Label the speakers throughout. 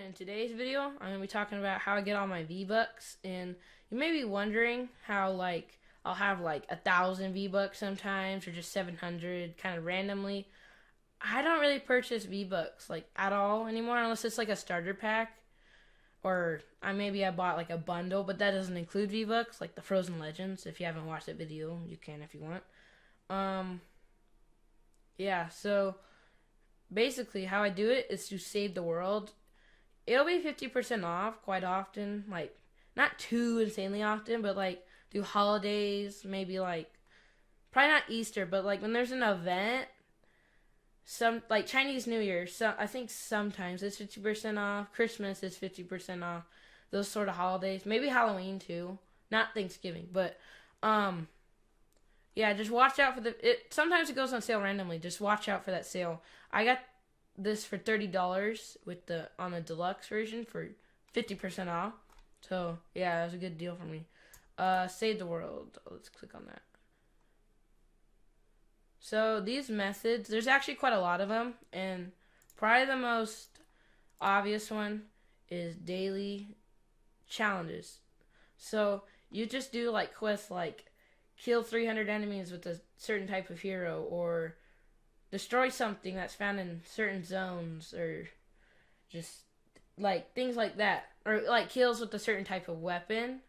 Speaker 1: In today's video, I'm going to be talking about how I get all my V-Bucks, and you may be wondering how, I'll have, 1,000 V-Bucks sometimes, or just 700, kind of randomly. I don't really purchase V-Bucks, at all anymore, unless it's, a starter pack, or maybe I bought, a bundle, but that doesn't include V-Bucks, like the Frozen Legends. If you haven't watched that video, you can if you want. Yeah, so basically how I do it is to Save the World. It'll be 50% off quite often, not too insanely often, but through holidays, maybe probably not Easter, but when there's an event, some Chinese New Year, so I think sometimes it's 50% off. Christmas is 50% off. Those sort of holidays, maybe Halloween too, not Thanksgiving, but yeah, just watch out for sometimes it goes on sale randomly. Just watch out for that sale. I got this for $30 on the deluxe version for 50% off. So yeah, it was a good deal for me. Save the World. Let's click on that. So these methods, there's actually quite a lot of them, and probably the most obvious one is daily challenges. So you just do quests kill 300 enemies with a certain type of hero, or destroy something that's found in certain zones, or just things like that, or kills with a certain type of weapon,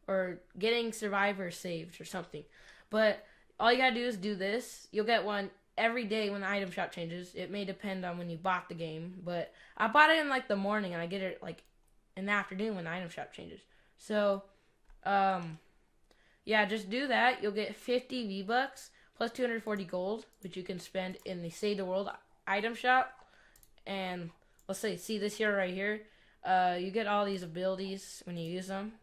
Speaker 1: or getting survivors saved or something. But all you gotta do is do this. You'll get one every day when the item shop changes. It may depend on when you bought the game, but I bought it in the morning, and I get it in the afternoon when the item shop changes. So yeah, just do that. You'll get 50 V-Bucks plus 240 gold, which you can spend in the Save the World item shop. And let's see this hero right here. You get all these abilities when you use them.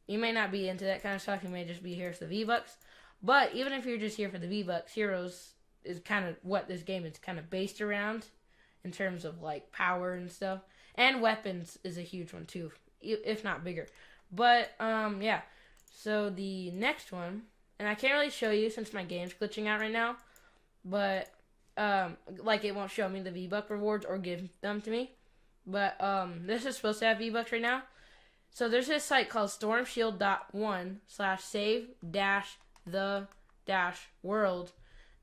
Speaker 1: You may not be into that kind of stuff. You may just be here for the V-Bucks. But even if you're just here for the V-Bucks, heroes is kind of what this game is kind of based around in terms of power and stuff. And weapons is a huge one too, if not bigger. But yeah. So the next one, and I can't really show you since my game's glitching out right now, but it won't show me the V-Buck rewards or give them to me. But this is supposed to have V-Bucks right now. So there's this site called stormshield.1/save-the-world,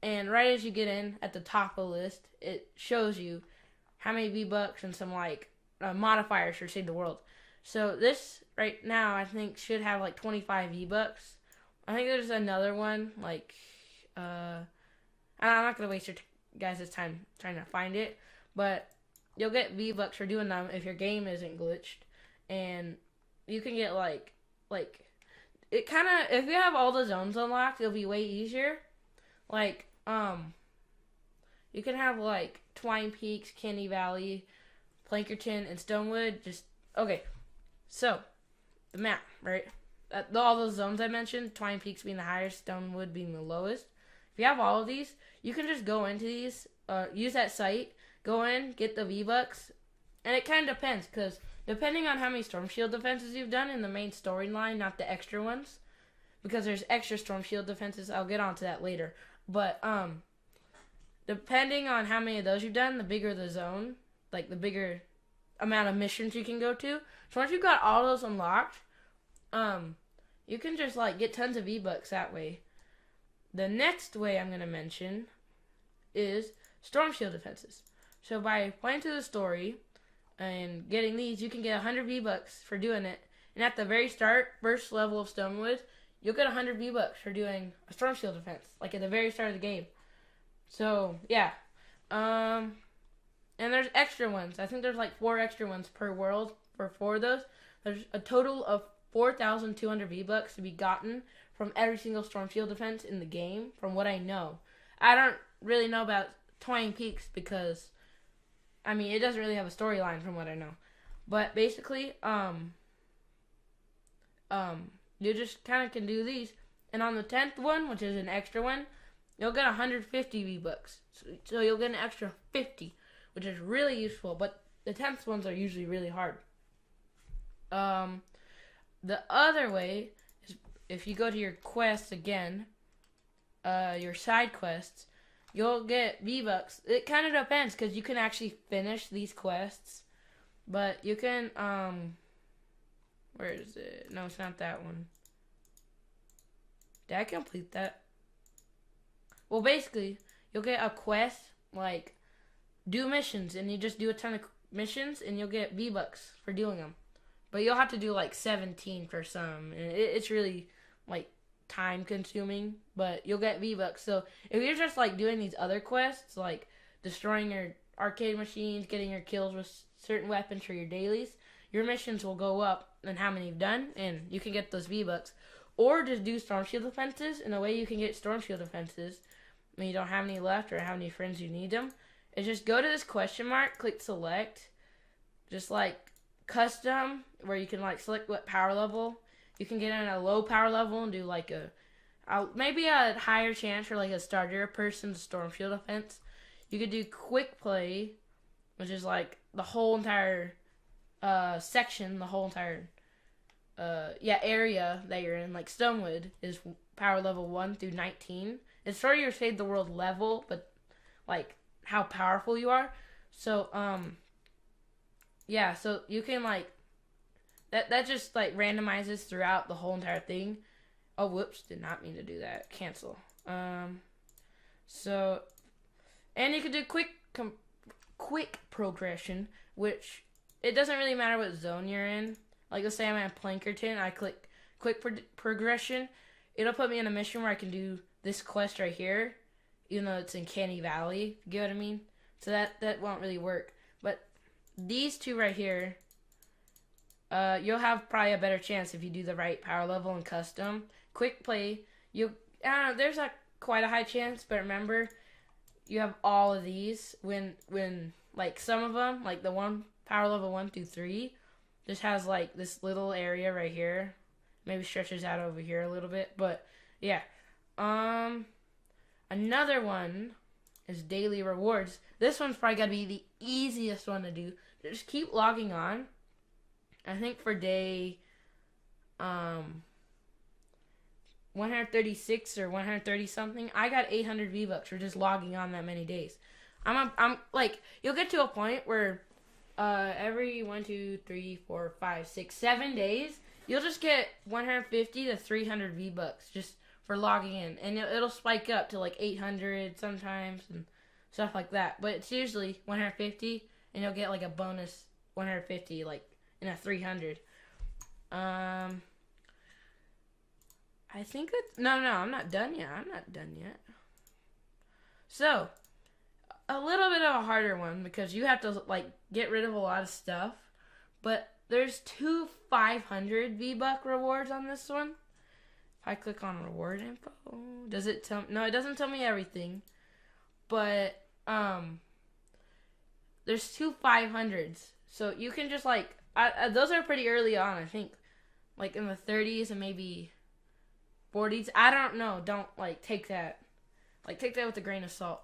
Speaker 1: and right as you get in at the top of the list, it shows you how many V-Bucks and some modifiers for Save the World. So this right now I think should have 25 V-Bucks. I think there's another one I'm not gonna waste your guys' time trying to find it, but you'll get V-Bucks for doing them if your game isn't glitched, and you can get it kind of, if you have all the zones unlocked, it'll be way easier. You can have Twine Peaks, Candy Valley, Plankerton, and Stonewood. Okay. So, the map, right? All those zones I mentioned, Twine Peaks being the highest, Stonewood being the lowest. If you have all of these, you can just go into these, use that site, go in, get the V-Bucks, and it kind of depends, because depending on how many Storm Shield defenses you've done in the main storyline, not the extra ones, because there's extra Storm Shield defenses, I'll get onto that later, but depending on how many of those you've done, the bigger the zone, the bigger amount of missions you can go to. So once you've got all those unlocked, you can just get tons of V-Bucks that way. The next way I'm gonna mention is Storm Shield defenses. So by playing through the story and getting these, you can get 100 V-Bucks for doing it. And at the very start, first level of Stonewood, you'll get 100 V-Bucks for doing a Storm Shield defense, at the very start of the game. So yeah, and there's extra ones. I think there's 4 extra ones per world for 4 of those. There's a total of 4,200 V-Bucks to be gotten from every single Storm Shield defense in the game, from what I know. I don't really know about Twine Peaks because, it doesn't really have a storyline from what I know. But basically, you just kind of can do these. And on the 10th one, which is an extra one, you'll get 150 V-Bucks. So you'll get an extra 50. Which is really useful, but the 10th ones are usually really hard. The other way is if you go to your quests again, your side quests, you'll get V-Bucks. It kind of depends, because you can actually finish these quests But you can, where is it? No, it's not that one. Did I complete that? Well, basically, you'll get a quest, like, do missions, and you just do a ton of missions, and you'll get V-Bucks for doing them. But you'll have to do, like, 17 for some, and it's really, like, time-consuming, but you'll get V-Bucks. So, if you're just, like, doing these other quests, like, destroying your arcade machines, getting your kills with certain weapons for your dailies, your missions will go up and how many you've done, and you can get those V-Bucks. Or just do Storm Shield defenses, and the way you can get Storm Shield defenses when you don't have any left or how many friends you need them is just go to this question mark, click select, just like custom, where you can like select what power level. You can get in a low power level and do like maybe a higher chance for like a starter person Storm Shield defense. You could do quick play, which is like the whole entire section, the whole entire area that you're in. Like Stonewood is power level 1 through 19. It's sort of your Save the World level, but like how powerful you are. So so you can like that just like randomizes throughout the whole entire thing. Oh, whoops, did not mean to do that. Cancel. So and you can do quick progression, which it doesn't really matter what zone you're in. Like, let's say I'm at Plankerton, I click quick progression. It'll put me in a mission where I can do this quest right here, even though it's in Canny Valley. You get what I mean? So that won't really work. But these two right here, you'll have probably a better chance if you do the right power level and custom. Quick play, there's quite a high chance, but remember, you have all of these when like some of them, like the one power level 1 through 3, just has like this little area right here. Maybe stretches out over here a little bit, but yeah. Another one is daily rewards. This one's probably gotta be the easiest one to do. Just keep logging on. I think for day 136 or 130 something, I got 800 V-Bucks for just logging on that many days. I'm like, you'll get to a point where every 1, 2, 3, 4, 5, 6, 7 days, you'll just get 150 to 300 V-Bucks just for logging in. And it'll spike up to like 800 sometimes and stuff like that. But it's usually 150, and you'll get like a bonus 150 like in a 300. I think that's... No, I'm not done yet. So, a little bit of a harder one because you have to like get rid of a lot of stuff, but there's 2 500 V-Buck rewards on this one. If I click on reward info, does it tell? No, it doesn't tell me everything, but there's 2 500s, so you can just like those are pretty early on. I think like in the 30s and maybe 40s. I don't know. Don't like take that with a grain of salt.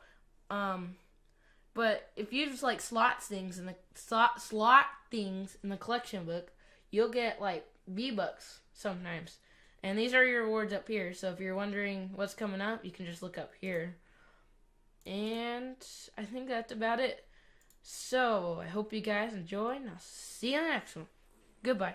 Speaker 1: But if you just like slot things in the collection book, you'll get like V-Bucks sometimes. And these are your rewards up here. So if you're wondering what's coming up, you can just look up here. And I think that's about it. So I hope you guys enjoy, and I'll see you in the next one. Goodbye.